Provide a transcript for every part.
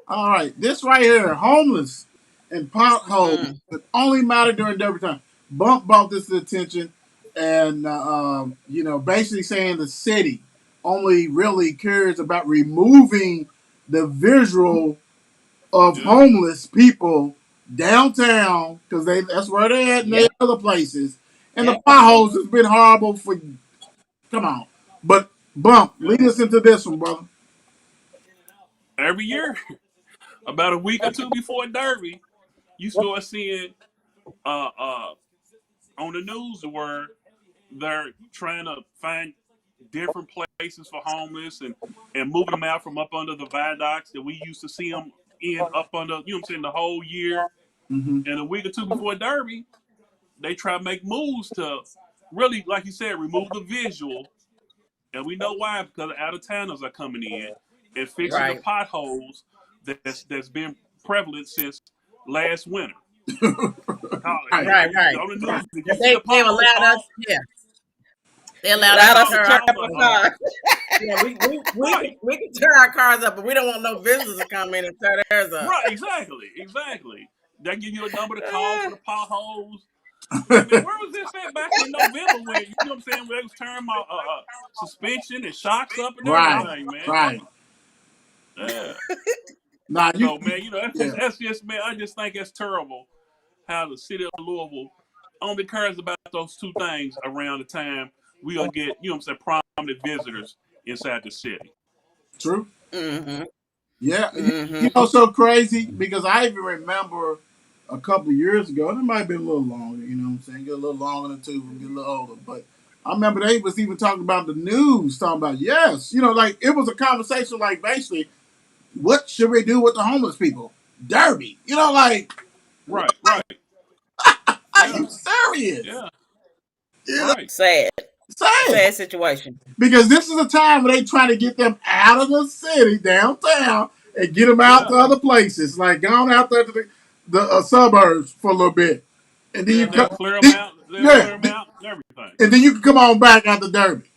All right, this right here, homeless and potholes, Mm. it only matter during Derby time. Bump brought this to attention, and basically saying the city only really cares about removing the visual of Yeah. homeless people downtown because that's where they're at in the Yep. other places. And the Yep. potholes has been horrible for. Come on, but bump Yeah. lead us into this one, brother. Every year, about a week or two before Derby, you start seeing uh uh on the news where they're trying to find different places for homeless and moving them out from up under the viaducts that we used to see them in up under, you know what I'm saying, the whole year. Mm-hmm. And a week or two before Derby, they try to make moves to really, like you said, remove the visual. And we know why, because out of towners are coming in and fixing the Right. potholes that's been prevalent since last winter. Right. Right. Right. On the news, if you But see a they've pothole, allowed us. call. Yeah. They Yeah, allowed us just to Allowed us call to turn. turn call the for car. Yeah. right, We can turn our cars up, but we don't want no visitors to come in and tear theirs up. right, exactly. They give you a number to call for the potholes. I mean, where was this at back in November when, you know what I'm saying, when they was turning my suspension and shocks up and Right. everything, man. Right. Yeah. Now you. So, man, Yeah. that's just, man, I just think it's terrible how the city of Louisville only cares about those two things around the time we gonna get, you know what I'm saying, prominent visitors inside the city. True. Mm-hmm. Yeah. Mm-hmm. So crazy because I even remember a couple of years ago, and it might have been a little longer. You know what I'm saying? Get a little longer than two, get a little older, but. I remember they was even talking about the news, talking about yes, like it was a conversation like basically, what should we do with the homeless people? Derby, like, Right, right. are Yeah, you serious? yeah, You know, right. Sad. saying Sad situation. because this is a time where they trying to get them out of the city downtown and get them out Yeah, to other places, like gone out there to the suburbs for a little bit, and then yeah, you come, they'll yeah, clear them out and everything. and then you can come on back after Derby.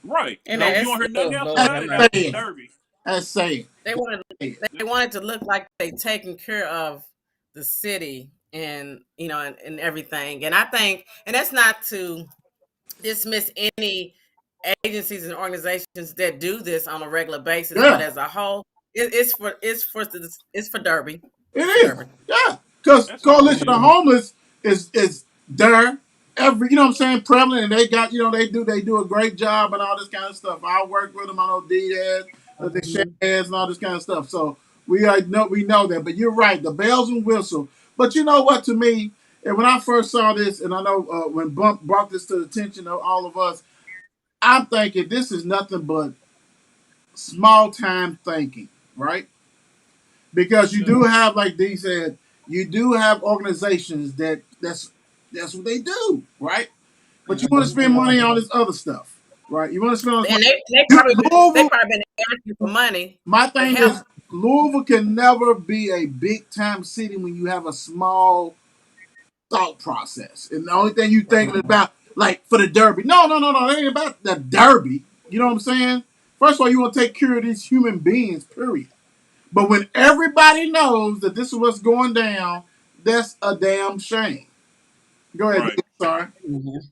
Right. And No, you that's don't hear nothing oh else Lord about have it mercy. after That's sad. Derby. That's sad. They wanted Yeah, they wanted to look like they taking care of the city and and everything. And I think and that's not to dismiss any agencies and organizations that do this on a regular basis, but Yeah, as a whole, it's for Derby. it It's for is. Derby. Yeah, because that's all it Coalition of is. Hmm. Homeless is there every, what I'm saying, prevalent, and they got, they do a great job and all this kind of stuff. I work with them. I know D has, they share Hmm. heads and all this kind of stuff. So we know that. But you're right, the bells and whistles. But you know what? To me, and when I first saw this, and I know when Bump brought this to the attention of all of us, I'm thinking this is nothing but small time thinking, right? Because you Yeah, do have, like D said, you do have organizations that's what they do, right? But you want to Hmm. spend money on this other stuff, right? You want to spend on this And money. they Louisville, probably been asking for money my to thing help. is, Louisville can never be a big time city when you have a small thought process. And the only thing you thinking about, like for the Derby, no, it ain't about the Derby. You know what I'm saying? First of all, you want to take care of these human beings, period. But when everybody knows that this is what's going down, that's a damn shame. Go ahead, right. Dave. Sorry. Mhm.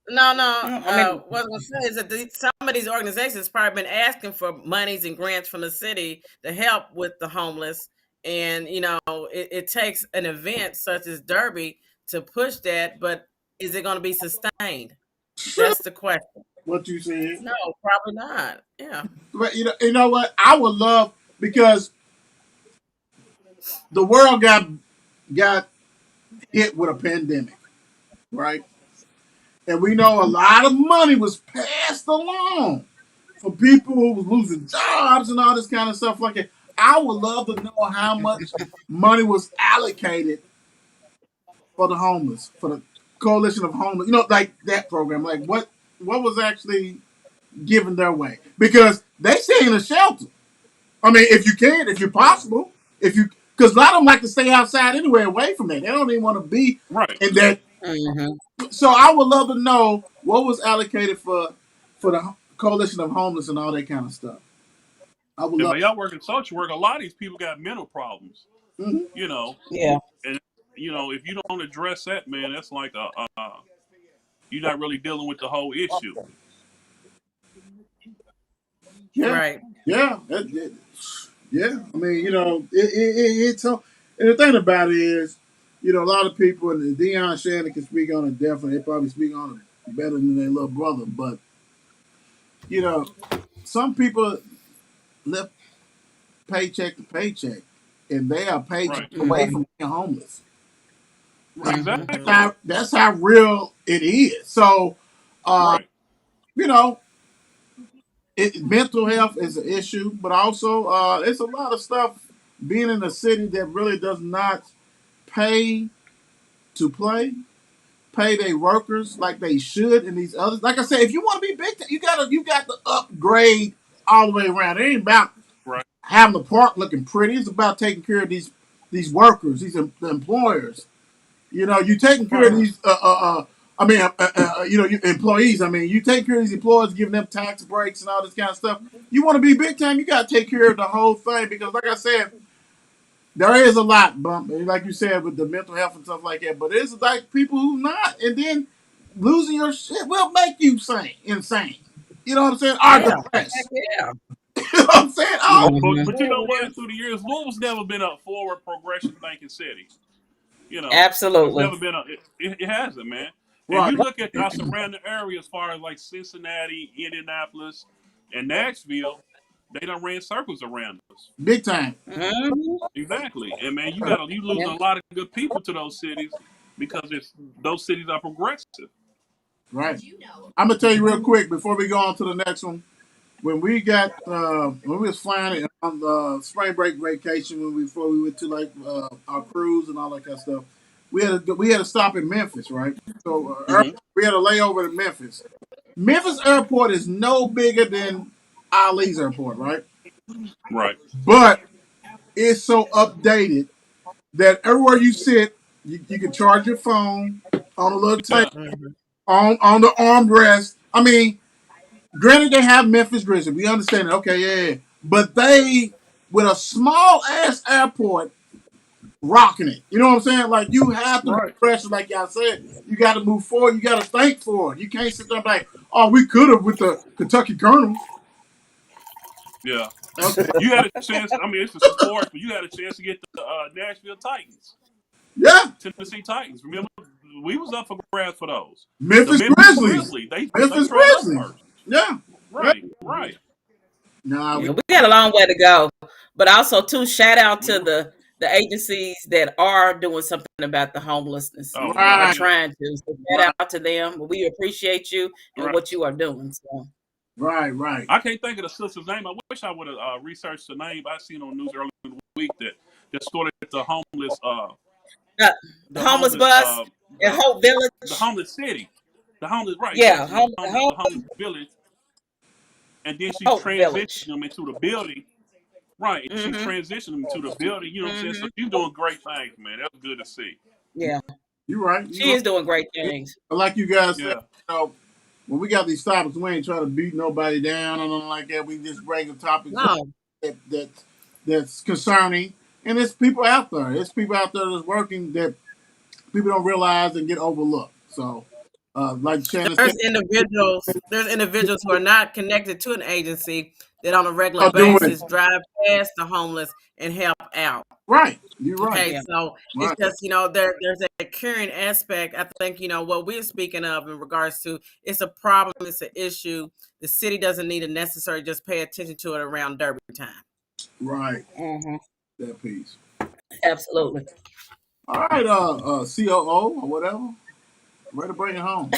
No, no. No, I mean, What I was gonna say is that some of these organizations probably been asking for monies and grants from the city to help with the homeless, and it takes an event such as Derby to push that. But is it going to be sustained? That's the question. what you said. No, probably not. Yeah. But you know what? I would love because the world got hit with a pandemic, right? And we know a lot of money was passed along for people who was losing jobs and all this kind of stuff like that. I would love to know how much money was allocated for the homeless, for the coalition of homeless, like that program. Like what was actually given their way? Because they stay in a shelter. I mean, if you can, if you're possible, if you, because a lot of them like to stay outside anyway, away from that. They don't even want to be Right. in that. Hmm. So I would love to know what was allocated for the coalition of homeless and all that kind of stuff. I would And love. by y'all working social work, a lot of these people got mental problems. Hmm. You know, Yeah. and if you don't address that, man, that's like you're not really dealing with the whole issue. Yeah, Right. yeah, yeah. I mean, it's so. And the thing about it is, a lot of people, and Deion Shannon can speak on it definitely. They probably speak on it better than their little brother. But you know, some people live paycheck to paycheck, and they are paycheck Right. away Hmm. from being homeless. Exactly. That's how real it is. So, uh, Right. you know, mental health is an issue, but also it's a lot of stuff being in a city that really does not pay to play, pay their workers like they should, and these others. Like I said, if you want to be big, you got to upgrade all the way around. It ain't about Right. having the park looking pretty. It's about taking care of these workers, the employers. You taking care of Right. these. Employees. I mean, you take care of these employees, giving them tax breaks and all this kind of stuff. You want to be big time, you got to take care of the whole thing because, like I said, there is a lot, bump, like you said, with the mental health and stuff like that. But it's like people who not, and then losing your shit will make you insane. You know what I'm saying? Are Yeah. Heck depressed. yeah. You know what I'm saying? But, Oh, but, Hmm. but you know what? Through the years, Louisville's never been a forward progression thinking city. It's Absolutely. never been it hasn't, man. And right, you look at our surrounding area as far as like Cincinnati, Indianapolis, and Nashville, they done ran circles around us. big time. Hmm. Exactly. And man, you Yeah. losing a lot of good people to those cities because those cities are progressive. Right. I'm gonna tell you real quick before we go on to the next one. When we was flying on the spring break vacation before we went to like our cruise and all that kind of stuff, we had to stop in Memphis, right? So Hmm. we had a layover in Memphis. Memphis airport is no bigger than Ali's airport, right? Right. But it's so updated that everywhere you sit, you can charge your phone on a little table Yeah. Hmm. on the armrest. I mean, granted, they have Memphis Grizzlies. We understand it. Okay, yeah, yeah. But they, with a small ass airport, rocking it. You know what I'm saying? Like, you have to be Right. pressure, like y'all said. You got to move forward. You got to think for it. You can't sit there and be like, oh, we could have with the Kentucky Colonels. Yeah. Okay. You had a chance. I mean, it's a sport, but you had a chance to get the Nashville Titans, Yeah. Tennessee Titans. Remember, we was up for grabs for those. The Memphis Memphis Grizzlies. Grizzlies. They Memphis tried us Grizzlies. first. Yeah. Yeah. Right. Right. Nah, Yeah, we got a long way to go. But also too, shout out We to the agencies that are doing something about the homelessness Oh and are God, right, yeah. trying to. So right, shout out to them. We appreciate you and Right. what you are doing. So right. I can't think of the sister's name. I wish I would have researched the name. I seen on the news earlier in the week that started uh, the homeless homeless, bus at Hope the Village. homeless city, the homeless. Right, Yeah, exactly. home, The homeless village, and then she Hope transitioned Village. them into the building. Right, she Mm-hmm. transitioned them to the building. You know what I'm saying? So Mm-hmm. she's doing great things, man. That's good to see. Yeah, You right. You she right. is doing great things. Like you guys said, Yeah. when we got these topics, we ain't trying to beat nobody down or nothing like that. We just bring the topics up No, that's concerning, and it's people out there. It's people out there that's working that people don't realize and get overlooked. So, like Shannon said, there's individuals who are not connected to an agency that on a regular are doing it basis drive past the homeless and help out. right. You're right. Okay, Yeah. so it's Right. just there's a caring aspect. I think what we're speaking of in regards to it's a problem, it's an issue. The city doesn't need to necessarily just pay attention to it around Derby time. Right. Hmm. That piece. Absolutely. All right. COO or whatever. Ready to bring it home.